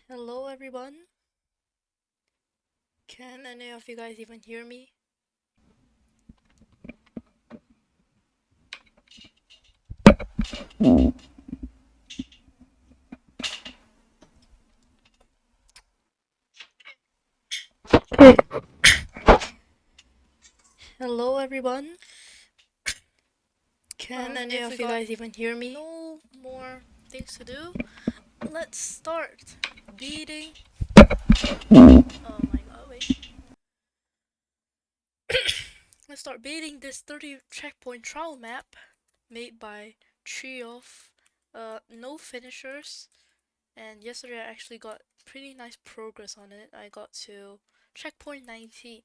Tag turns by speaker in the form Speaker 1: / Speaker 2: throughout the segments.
Speaker 1: Hello everyone. Can any of you guys even hear me? Hello everyone. Can any of you guys even hear me? No more things to do. Let's start beating. Oh my god, wait. Let's start beating this 30 checkpoint trial map made by Triof. No finishers. And yesterday I actually got pretty nice progress on it. I got to checkpoint 19.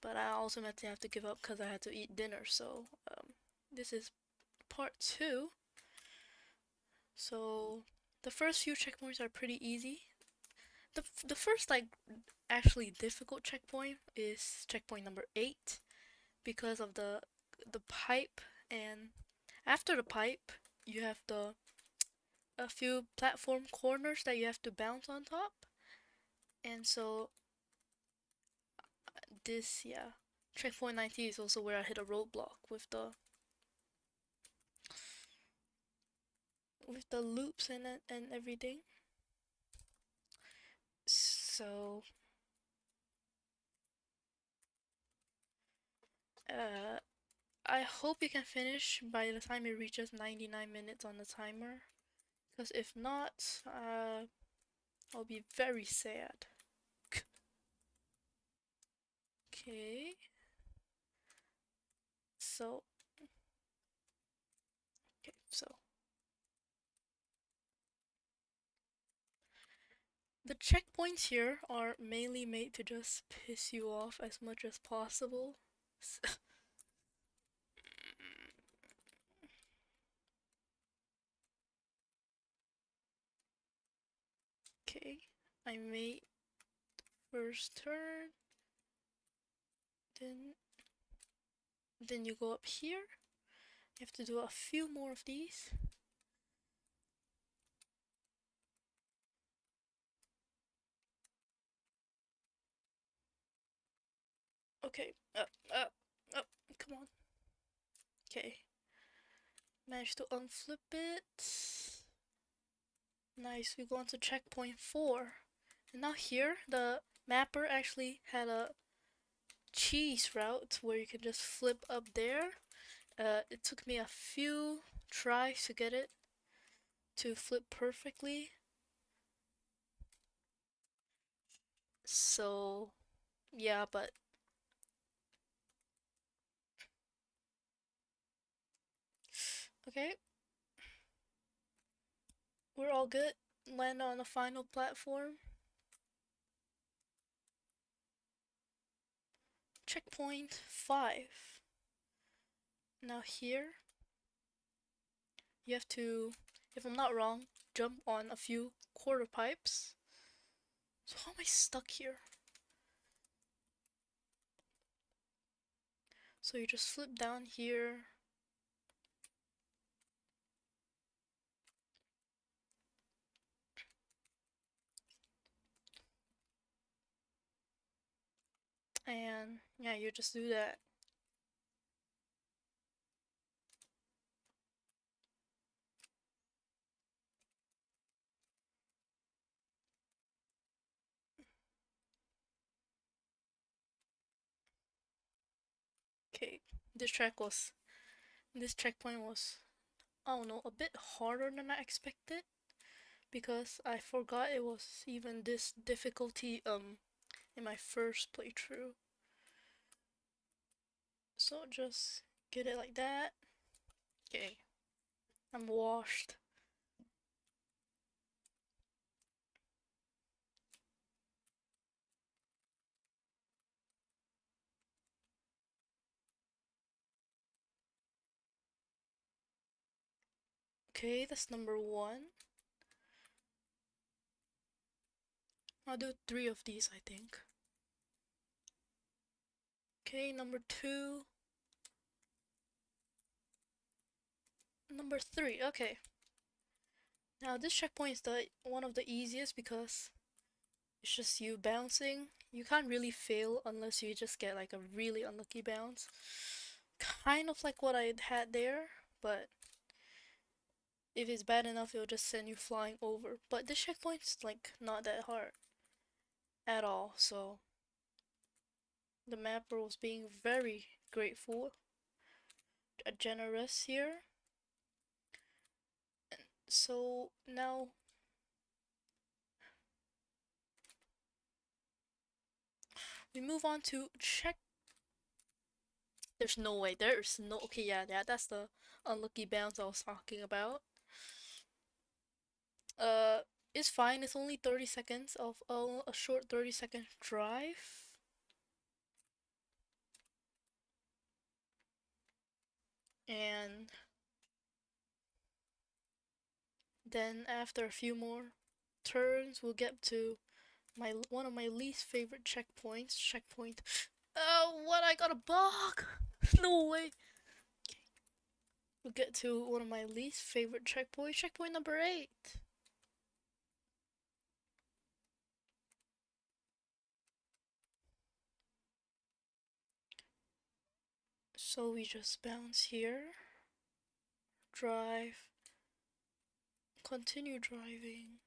Speaker 1: But I ultimately have to give up because I had to eat dinner. So this is part 2. So the first few checkpoints are pretty easy. The first like actually difficult checkpoint is checkpoint number 8 because of the pipe, and after the pipe you have a few platform corners that you have to bounce on top. And so this, yeah, checkpoint 19 is also where I hit a roadblock with the loops and everything. So uh I hope you can finish by the time it reaches 99 minutes on the timer, because if not, I'll be very sad. Okay, so so the checkpoints here are mainly made to just piss you off as much as possible. Okay, I made first turn, then you go up here. You have to do a few more of these. Okay, up, come on. Okay, managed to unflip it. Nice, we go on to checkpoint 4. And now here, the mapper actually had a cheese route where you can just flip up there. It took me a few tries to get it to flip perfectly. So, yeah, but okay, we're all good. Land on the final platform. Checkpoint 5. Now here, you have to, if I'm not wrong, jump on a few quarter pipes. So how am I stuck here? So you just flip down here. And yeah, you just do that. Okay, this checkpoint was, I don't know, a bit harder than I expected, because I forgot it was even this difficulty in my first playthrough. So just get it like that. Okay, I'm washed. Okay, that's number 1. I'll do 3 of these, I think. Okay, number 2. Number 3, okay. Now this checkpoint is the one of the easiest because it's just you bouncing. You can't really fail unless you just get like a really unlucky bounce. Kind of like what I had there, but if it's bad enough, it'll just send you flying over. But this checkpoint's like not that hard at all, so the mapper was being very grateful, generous here. So now we move on to check. There's no way. There's no. Okay, yeah, that's the unlucky bounce I was talking about. Uh, it's fine. It's only 30 seconds of a short 30-second drive. And then after a few more turns, we'll get to one of my least favorite checkpoints. Checkpoint. Oh, what? I got a bug. No way. We'll get to one of my least favorite checkpoints. Checkpoint number 8. So we just bounce here, drive, continue driving.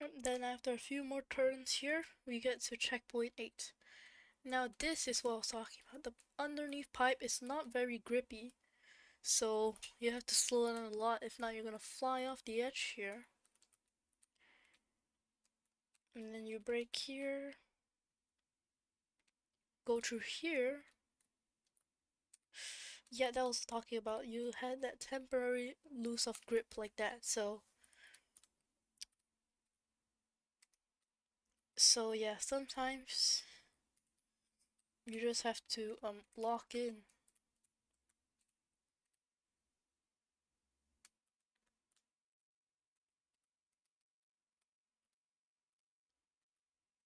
Speaker 1: And then after a few more turns here, we get to checkpoint 8. Now this is what I was talking about. The underneath pipe is not very grippy, so you have to slow down a lot, if not you're gonna fly off the edge here. And then you brake here, go through here. Yeah, that was talking about, you had that temporary loss of grip like that, so yeah, sometimes you just have to lock in.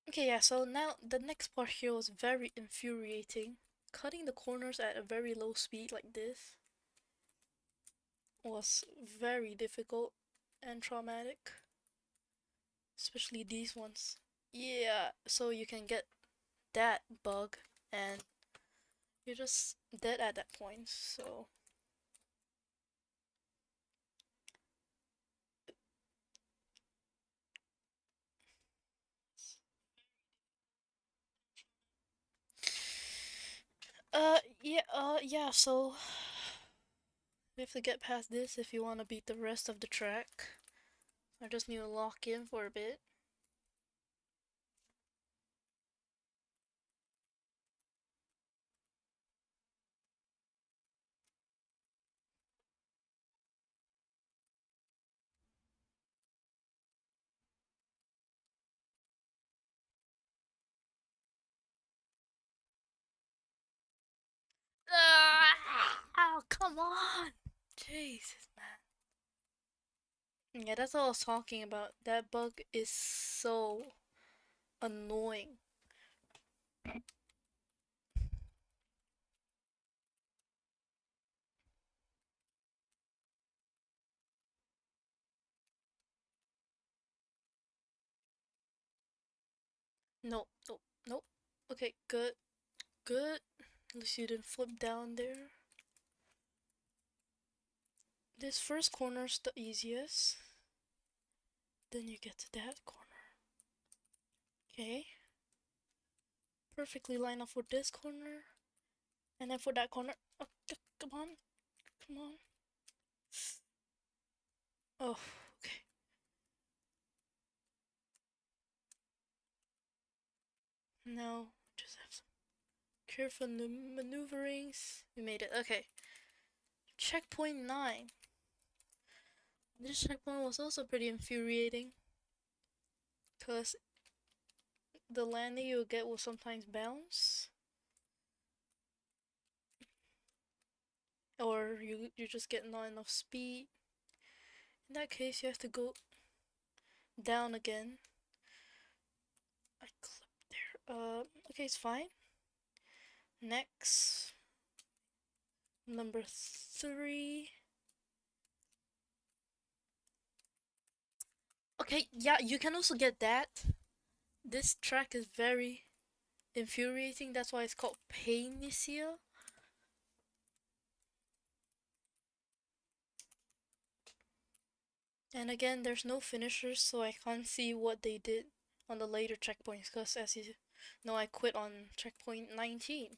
Speaker 1: Okay, yeah, so now the next part here was very infuriating. Cutting the corners at a very low speed like this was very difficult and traumatic. Especially these ones. Yeah, so you can get that bug and you're just dead at that point, so. Yeah, so we have to get past this if you want to beat the rest of the track. I just need to lock in for a bit. Oh, come on! Jesus, man. Yeah, that's what I was talking about. That bug is so annoying. No, no, no. Okay, good, good. At least you didn't flip down there. This first corner's the easiest. Then you get to that corner. Okay. Perfectly line up for this corner. And then for that corner. Oh, come on. Come on. Oh, okay. Now, just have some careful maneuverings. We made it. Okay. Checkpoint 9. This checkpoint was also pretty infuriating. Because the landing you'll get will sometimes bounce, or you just get not enough speed. In that case, you have to go down again. I clipped there. Okay, it's fine. Next, number 3. Okay, yeah, you can also get that. This track is very infuriating. That's why it's called PAINICIA. And again, there's no finishers, so I can't see what they did on the later checkpoints, because as you know, I quit on checkpoint 19.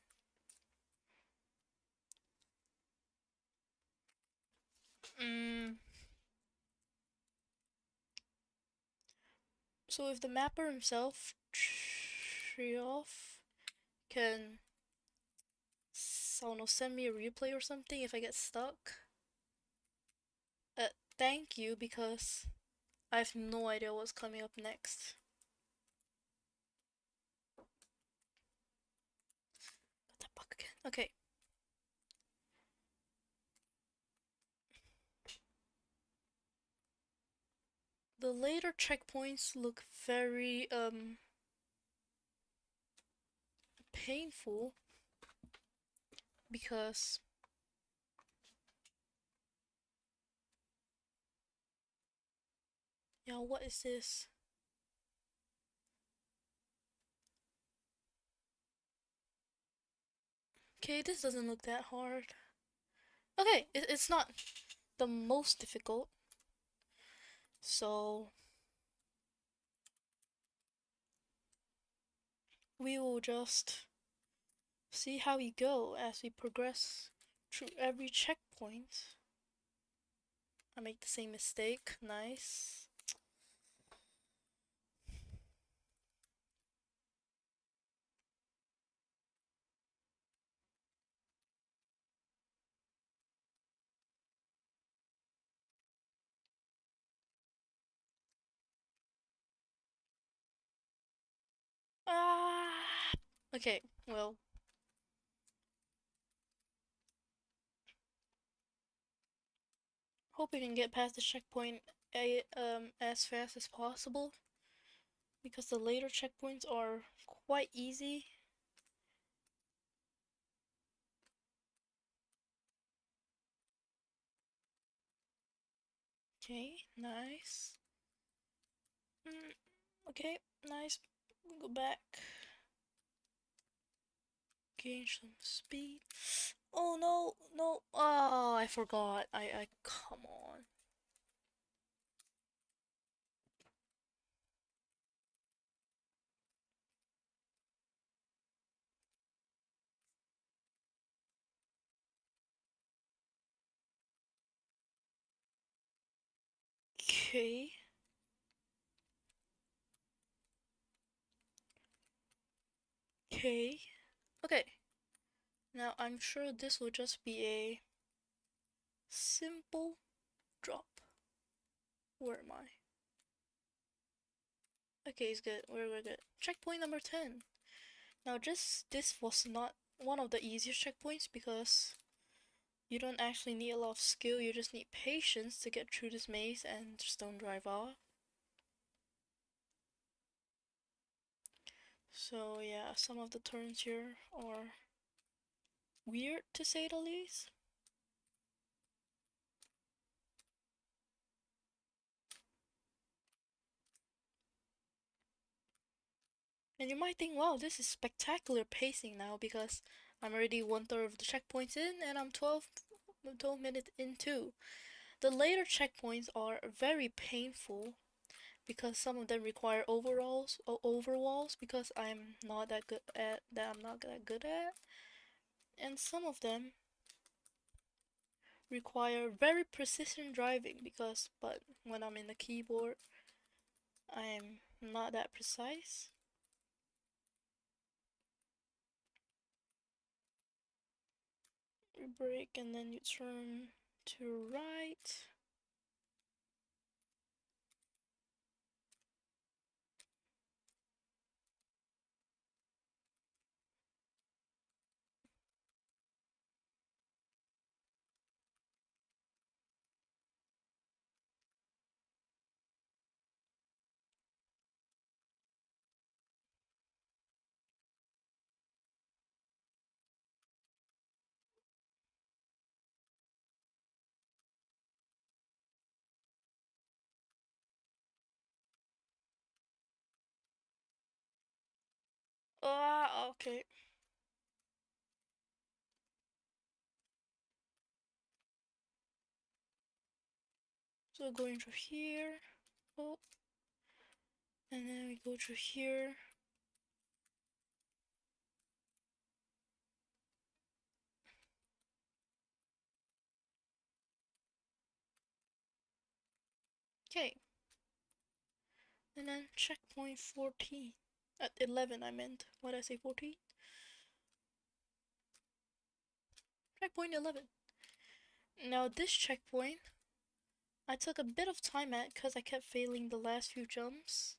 Speaker 1: So if the mapper himself, Trioff, can, I don't know, send me a replay or something if I get stuck, thank you, because I have no idea what's coming up next. Got that bug again. Okay. The later checkpoints look very painful because yeah, what is this? Okay, this doesn't look that hard. Okay, it's not the most difficult. So we will just see how we go as we progress through every checkpoint. I make the same mistake. Nice. Ah. Okay, well. Hope we can get past the checkpoint as fast as possible, because the later checkpoints are quite easy. Okay, nice. Okay, nice. Go back. Gain some speed. Oh no, no. Oh, I forgot. Come on. Okay. Okay. Okay. Now I'm sure this will just be a simple drop. Where am I? Okay, it's good. We're good. Checkpoint number 10. Now this was not one of the easiest checkpoints because you don't actually need a lot of skill, you just need patience to get through this maze and just don't drive off. So yeah, some of the turns here are weird to say the least. And you might think, wow, this is spectacular pacing now because I'm already 1/3 of the checkpoints in and I'm 12 minutes into. The later checkpoints are very painful because some of them require overwalls because I'm not that good at and some of them require very precision driving but when I'm in the keyboard I'm not that precise. You brake and then you turn to right. Ah, okay. So going through here. Oh. And then we go through here. Okay. And then checkpoint 14. At 11 I meant. Why did I say 14? Checkpoint 11. Now this checkpoint, I took a bit of time at because I kept failing the last few jumps.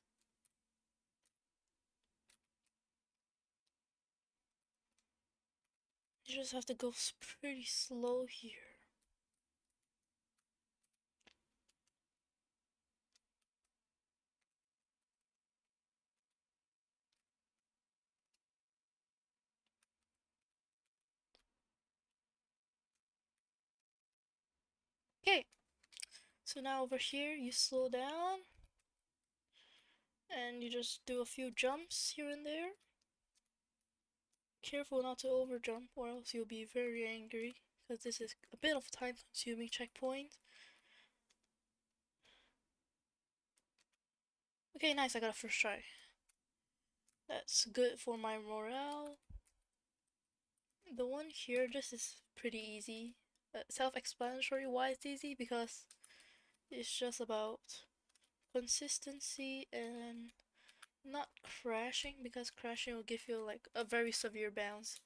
Speaker 1: You just have to go pretty slow here. Okay, so now over here you slow down and you just do a few jumps here and there. Careful not to over jump or else you'll be very angry because this is a bit of time consuming checkpoint. Okay, nice, I got a first try. That's good for my morale. The one here, this is pretty easy. Self-explanatory why it's easy, because it's just about consistency and not crashing, because crashing will give you like a very severe bounce.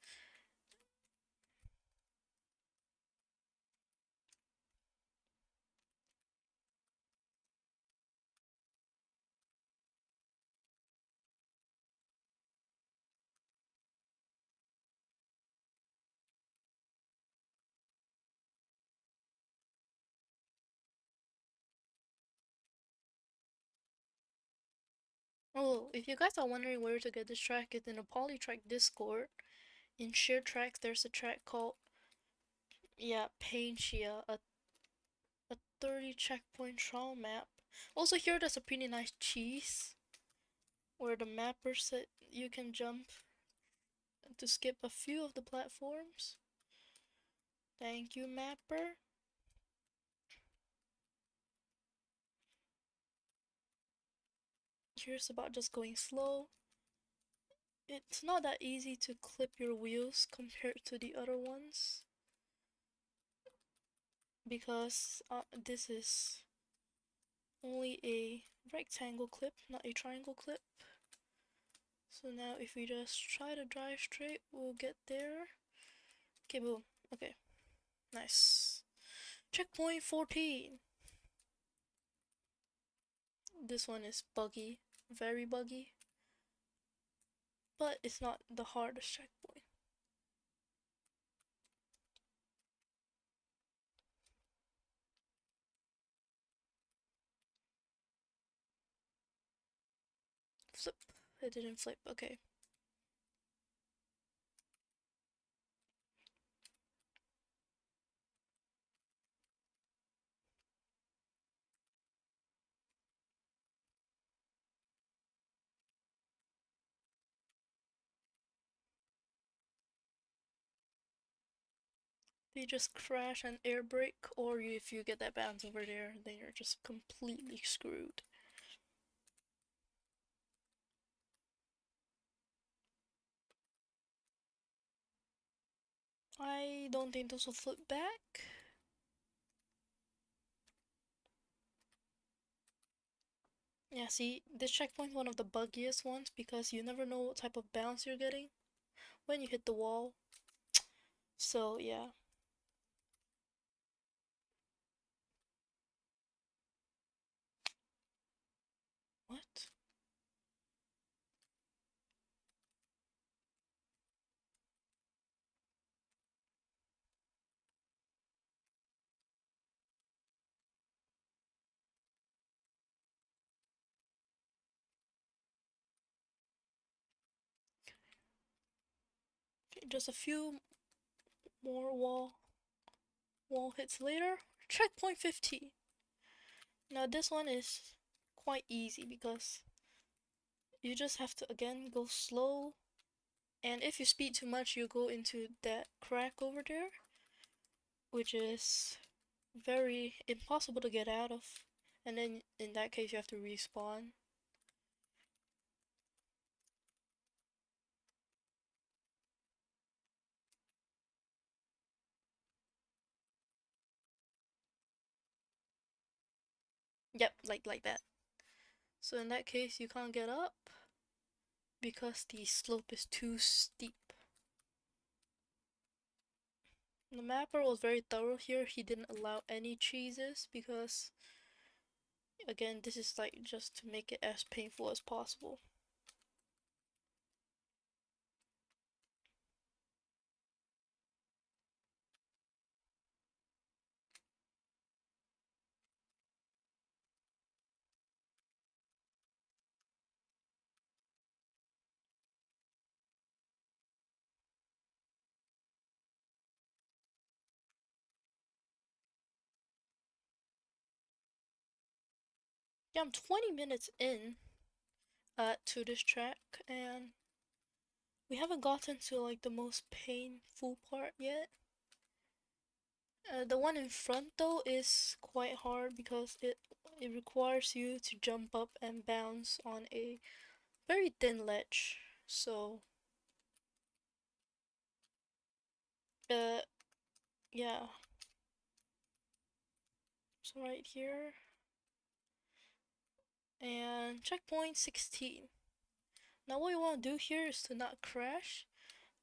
Speaker 1: Oh, if you guys are wondering where to get this track, it's in a polytrack Discord. In shared tracks, there's a track called, yeah, PAINICIA, a 30 checkpoint trial map. Also here there's a pretty nice cheese where the mapper said you can jump to skip a few of the platforms. Thank you, mapper. Here's about just going slow. It's not that easy to clip your wheels compared to the other ones, because this is only a rectangle clip, not a triangle clip. So now if we just try to drive straight, we'll get there. Okay, boom. Okay, nice. Checkpoint 14. This one is buggy, very buggy, but it's not the hardest checkpoint. Flip. It didn't flip. Okay. You just crash and air brake, or if you get that bounce over there, then you're just completely screwed. I don't think this will flip back. Yeah, see, this checkpoint's one of the buggiest ones because you never know what type of bounce you're getting when you hit the wall. So, yeah. What? Okay, just a few more wall hits later. Checkpoint 50. Now this one is quite easy because you just have to again go slow And if you speed too much, you go into that crack over there, which is very impossible to get out of. And then in that case, you have to respawn. Yep, like that. So in that case, you can't get up because the slope is too steep. The mapper was very thorough here. He didn't allow any cheeses because, again, this is like just to make it as painful as possible. Yeah, I'm 20 minutes in to this track, and we haven't gotten to like the most painful part yet. The one in front though is quite hard because it requires you to jump up and bounce on a very thin ledge. So uh yeah. So right here and checkpoint 16. Now what you want to do here is to not crash.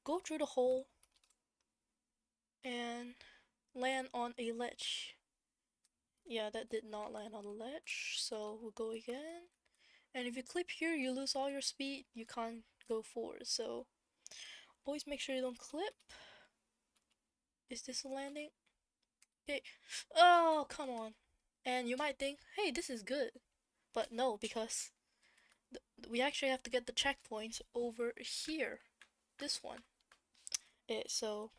Speaker 1: Go through the hole and land on a ledge. Yeah, that did not land on the ledge, so we'll go again. And if you clip here, you lose all your speed, you can't go forward, so always make sure you don't clip. Is this a landing? Okay. Oh, come on. And you might think, hey, this is good. But no, because we actually have to get the checkpoints over here. This one. So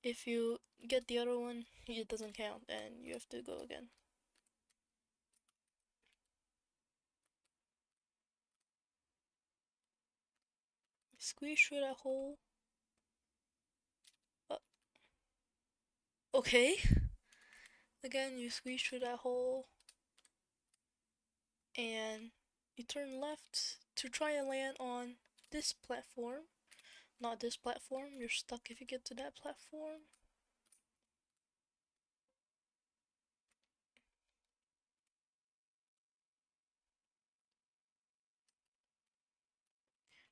Speaker 1: if you get the other one, it doesn't count and you have to go again. Squeeze through that hole. Uh, okay. Again, you squeeze through that hole. And you turn left to try and land on this platform. Not this platform, you're stuck if you get to that platform.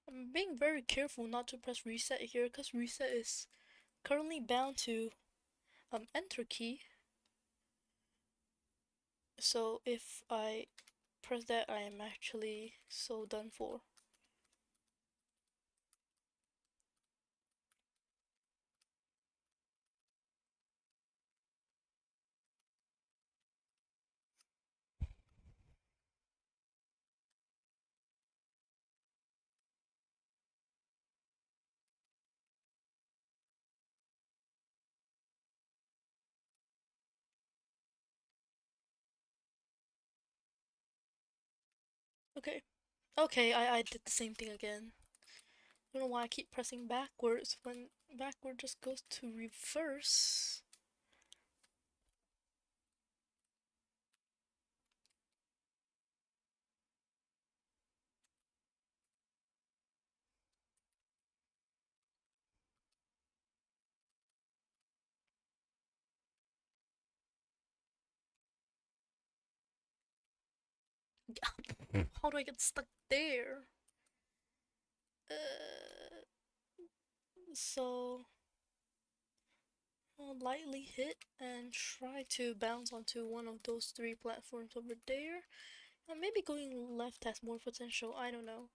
Speaker 1: I'm being very careful not to press reset here because reset is currently bound to enter key. So if I press that, I am actually so done for. Okay. Okay, I did the same thing again. I don't know why I keep pressing backwards when backward just goes to reverse. How do I get stuck there? So I'll lightly hit and try to bounce onto one of those three platforms over there. Maybe going left has more potential, I don't know.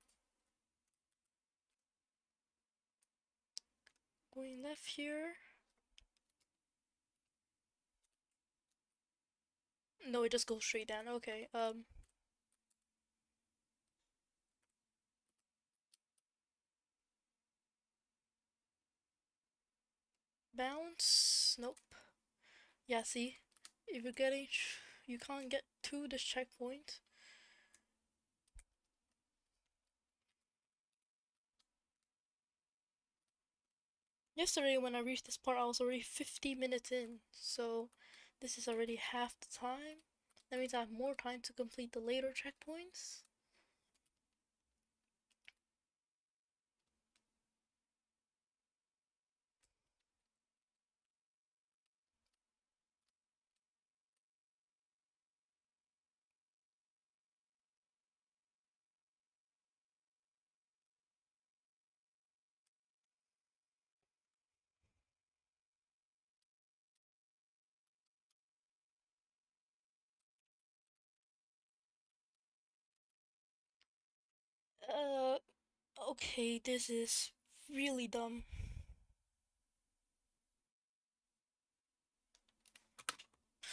Speaker 1: Going left here. No, it just goes straight down. Okay, bounce. Nope. Yeah, see? If you're getting... You can't get to this checkpoint. Yesterday when I reached this part, I was already 50 minutes in, so this is already half the time. That means I have more time to complete the later checkpoints. Uh, okay, this is really dumb.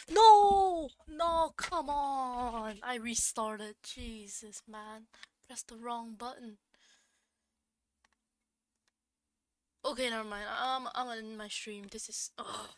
Speaker 1: No! No, come on! I restarted. Jesus, man. Pressed the wrong button. Okay, never mind. I'm in my stream. This is. Ugh.